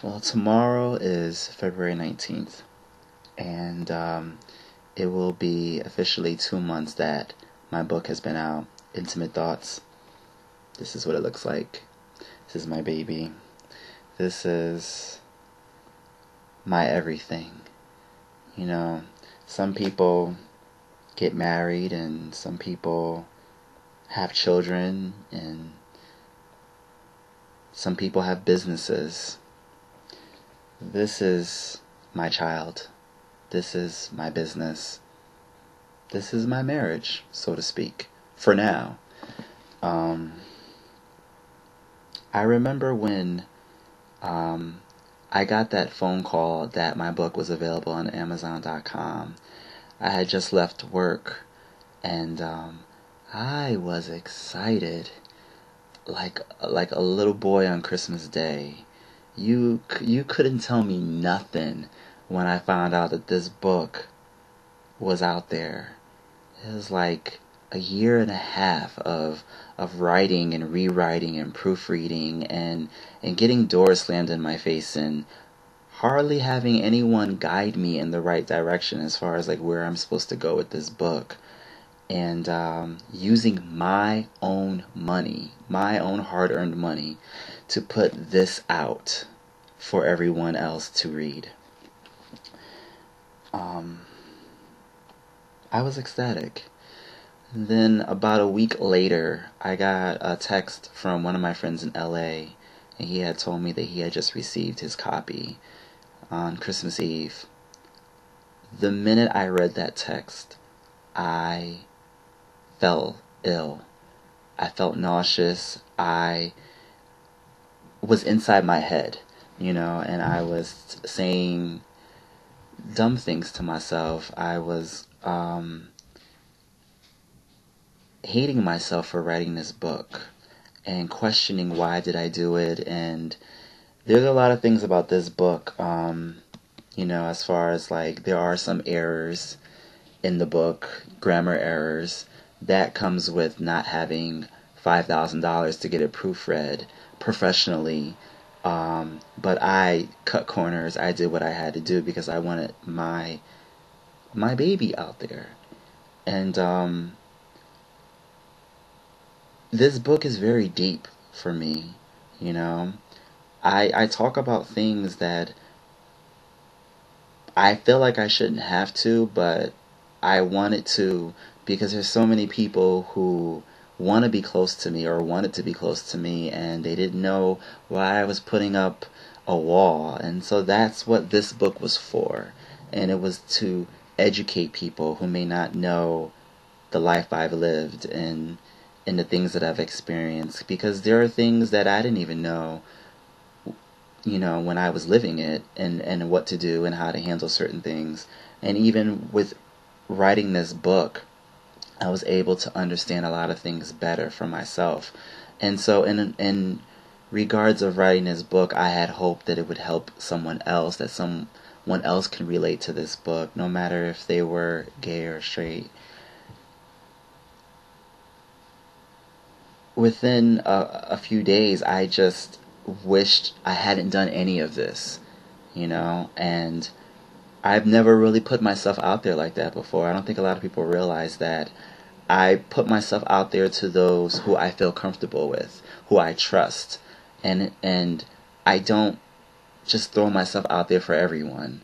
Well, tomorrow is February 19th, and it will be officially 2 months that my book has been out, Intimate Thoughts. This is what it looks like. This is my baby. This is my everything. You know, some people get married and some people have children and some people have businesses. This is my child. This is my business. This is my marriage, so to speak, for now. I remember when I got that phone call that my book was available on Amazon.com. I had just left work, and I was excited, like a little boy on Christmas Day. You couldn't tell me nothing when I found out that this book was out there. It was like a year and a half of writing and rewriting and proofreading and getting doors slammed in my face and hardly having anyone guide me in the right direction as far as like where I'm supposed to go with this book. And using my own money, my own hard-earned money, to put this out for everyone else to read. I was ecstatic. Then about a week later, I got a text from one of my friends in LA, and he had told me that he had just received his copy on Christmas Eve. The minute I read that text, I fell ill. I felt nauseous. I was inside my head, and I was saying dumb things to myself. I was hating myself for writing this book and questioning why did I do it. And there's a lot of things about this book, as far as like there are some errors in the book, grammar errors, that comes with not having $5,000 to get it proofread professionally. But I cut corners. I did what I had to do because I wanted my baby out there. And this book is very deep for me. I talk about things that I feel like I shouldn't have to, but I wanted to because there's so many people who want to be close to me or wanted to be close to me, and they didn't know why I was putting up a wall. And so that's what this book was for. And it was to educate people who may not know the life I've lived and the things that I've experienced, because there are things that I didn't even know, when I was living it, and what to do and how to handle certain things. And even with writing this book, I was able to understand a lot of things better for myself. And so in regards of writing this book, I had hoped that it would help someone else, that someone else can relate to this book, no matter if they were gay or straight. Within a few days, I just wished I hadn't done any of this, and I've never really put myself out there like that before. I don't think a lot of people realize that I put myself out there to those who I feel comfortable with, who I trust, and I don't just throw myself out there for everyone.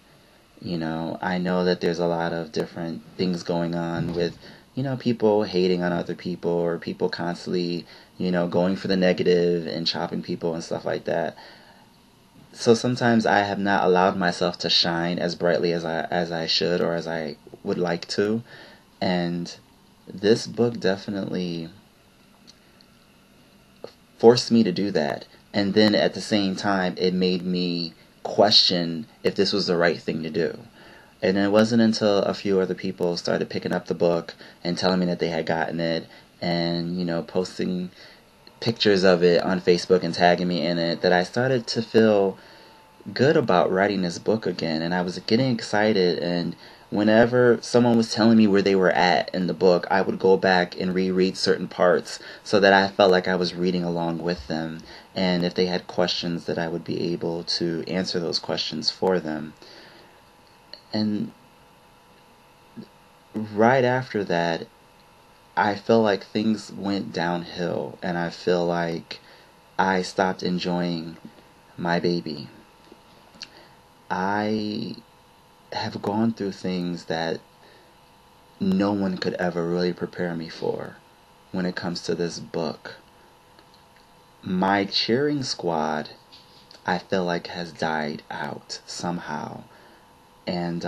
I know that there's a lot of different things going on with people hating on other people, or people constantly, going for the negative and chopping people and stuff like that. So sometimes I have not allowed myself to shine as brightly as I should or as I would like to. And this book definitely forced me to do that. And then at the same time, it made me question if this was the right thing to do. And it wasn't until a few other people started picking up the book and telling me that they had gotten it and, posting pictures of it on Facebook and tagging me in it that I started to feel good about writing this book again. And I was getting excited, and whenever someone was telling me where they were at in the book, I would go back and reread certain parts so that I felt like I was reading along with them. and if they had questions, that I would be able to answer those questions for them. And right after that, I feel like things went downhill, and I feel like I stopped enjoying my baby. I have gone through things that no one could ever really prepare me for when it comes to this book. My cheering squad, I feel like, has died out somehow. And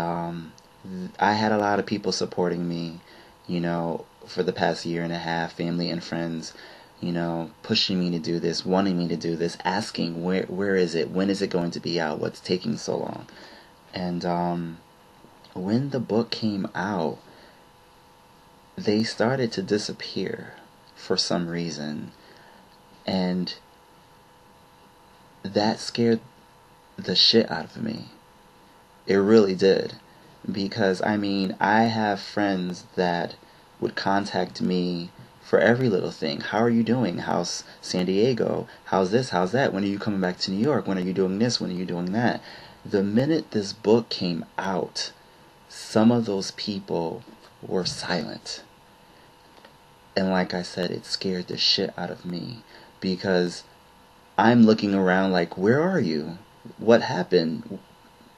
I had a lot of people supporting me, for the past year and a half, family and friends, pushing me to do this, wanting me to do this, asking where is it, when is it going to be out, what's taking so long. And when the book came out, they started to disappear for some reason, and that scared the shit out of me. It really did, because I have friends that would contact me for every little thing. How are you doing? How's San Diego? How's this? How's that? When are you coming back to New York? When are you doing this? When are you doing that? The minute this book came out, some of those people were silent. And like I said, it scared the shit out of me, because I'm looking around like, where are you? What happened?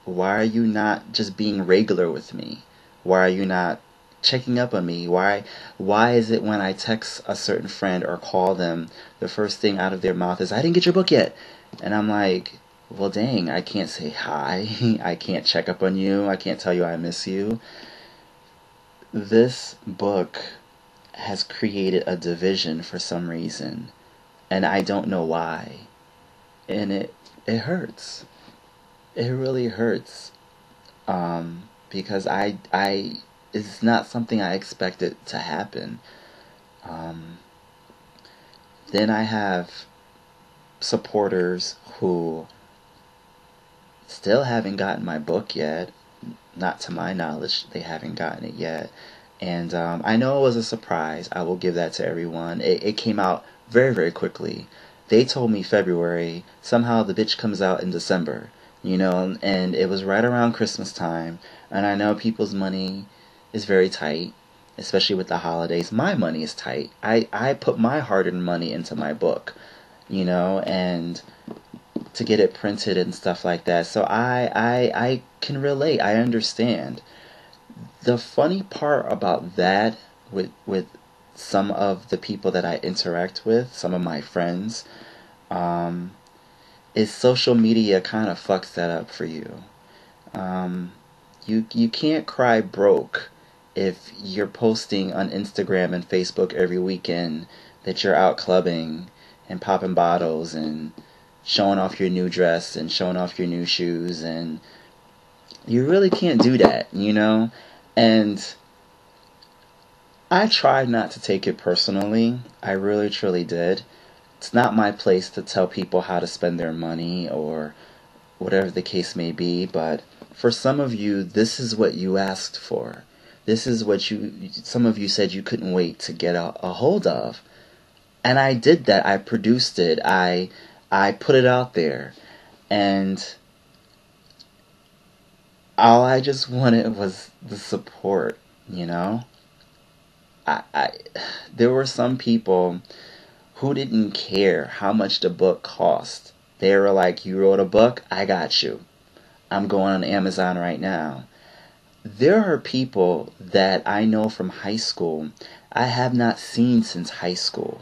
Why are you not just being regular with me? Why are you not checking up on me? Why is it when I text a certain friend or call them, the first thing out of their mouth is, I didn't get your book yet? And I'm like, well, dang, I can't say hi. I can't check up on you. I can't tell you I miss you. This book has created a division for some reason, and I don't know why. And it hurts. It really hurts, because I it's not something I expected to happen. Then I have supporters who still haven't gotten my book yet. Not to my knowledge, they haven't gotten it yet. And I know it was a surprise. I will give that to everyone. It came out very, very quickly. They told me February. Somehow the bitch comes out in December. And it was right around Christmas time. And I know people's money is very tight, especially with the holidays. My money is tight. I put my hard-earned money into my book, and to get it printed and stuff like that. So I can relate. I understand. The funny part about that with some of the people that I interact with, some of my friends, is social media kind of fucks that up for you. You can't cry broke if you're posting on Instagram and Facebook every weekend that you're out clubbing and popping bottles and showing off your new dress and showing off your new shoes, and you really can't do that, And I tried not to take it personally. I really, truly did. It's not my place to tell people how to spend their money or whatever the case may be, but for some of you, this is what you asked for. This is what some of you said you couldn't wait to get a hold of. And I did that. I produced it. I put it out there. And all I just wanted was the support, There were some people who didn't care how much the book cost. They were like, you wrote a book? I got you. I'm going on Amazon right now. There are people that I know from high school I have not seen since high school.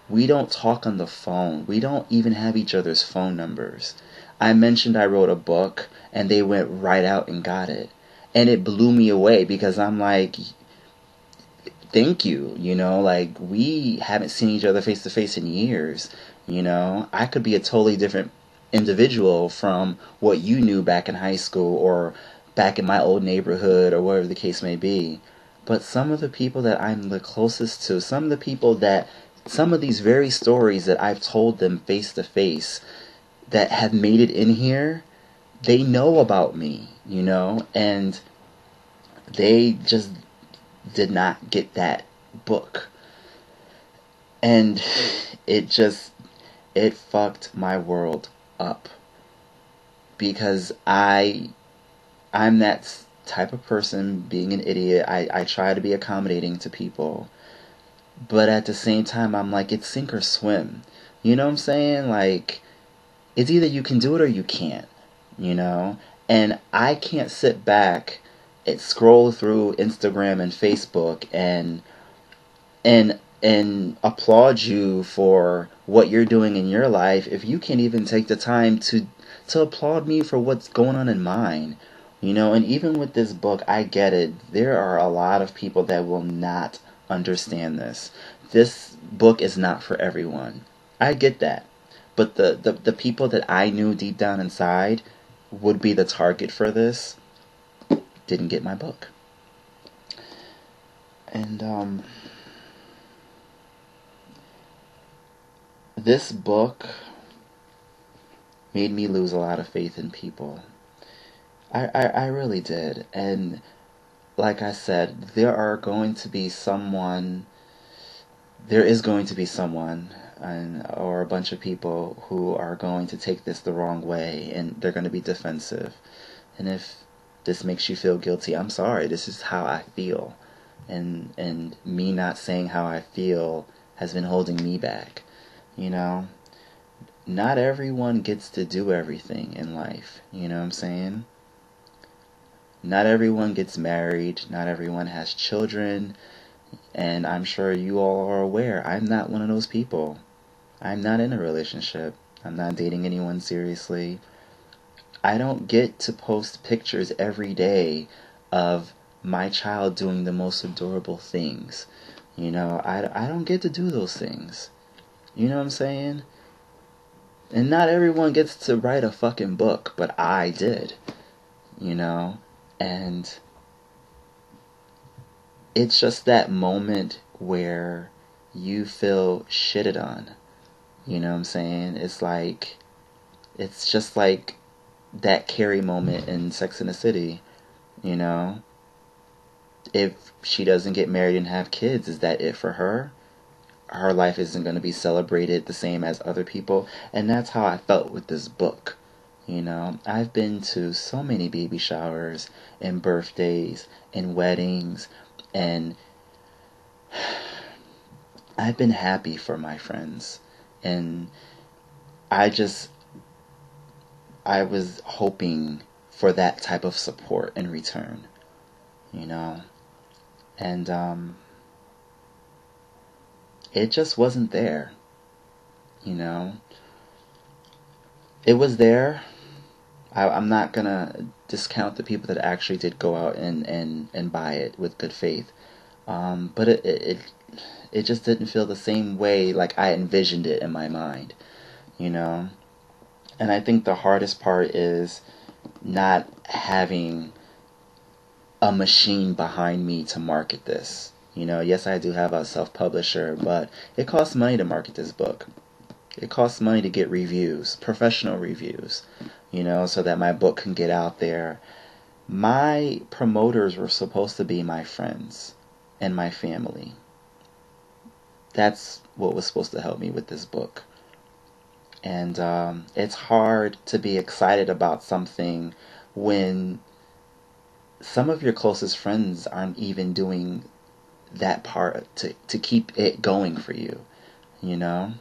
We don't talk on the phone. We don't even have each other's phone numbers. I mentioned I wrote a book, and they went right out and got it. And it blew me away, because I'm like, thank you, like, we haven't seen each other face to face in years, I could be a totally different individual from what you knew back in high school or back in my old neighborhood or whatever the case may be. But some of the people that I'm the closest to, some of these very stories that I've told them face to face that have made it in here, they know about me, and they just did not get that book. And it it fucked my world up because I'm that type of person, being an idiot. I try to be accommodating to people, but at the same time I'm like, it's sink or swim. You know what I'm saying? Like, it's either you can do it or you can't, you know? And I can't sit back and scroll through Instagram and Facebook and applaud you for what you're doing in your life if you can't even take the time to applaud me for what's going on in mine. You know, and even with this book, I get it. There are a lot of people that will not understand this. This book is not for everyone. I get that. But the people that I knew deep down inside would be the target for this didn't get my book. And this book made me lose a lot of faith in people. I really did. And like I said, there is going to be someone or a bunch of people who are going to take this the wrong way and they're going to be defensive. And if this makes you feel guilty, I'm sorry. This is how I feel. And me not saying how I feel has been holding me back. You know, not everyone gets to do everything in life. You know what I'm saying? Not everyone gets married. Not everyone has children. And I'm sure you all are aware, I'm not one of those people. I'm not in a relationship. I'm not dating anyone seriously. I don't get to post pictures every day of my child doing the most adorable things. You know, I don't get to do those things. You know what I'm saying? And not everyone gets to write a fucking book, but I did. You know? And it's just that moment where you feel shitted on. You know what I'm saying? It's just like that Carrie moment in Sex and the City. You know? If she doesn't get married and have kids, is that it for her? Her life isn't going to be celebrated the same as other people. And that's how I felt with this book. You know, I've been to so many baby showers and birthdays and weddings, and I've been happy for my friends. And I was hoping for that type of support in return, you know. And it just wasn't there, you know. It was there. I'm not gonna discount the people that actually did go out and buy it with good faith. But it just didn't feel the same way like I envisioned it in my mind, you know? And I think the hardest part is not having a machine behind me to market this. You know, yes, I do have a self-publisher, but it costs money to market this book. It costs money to get reviews, professional reviews, you know, so that my book can get out there. My promoters were supposed to be my friends and my family. That's what was supposed to help me with this book. And it's hard to be excited about something when some of your closest friends aren't even doing that part to keep it going for you, you know?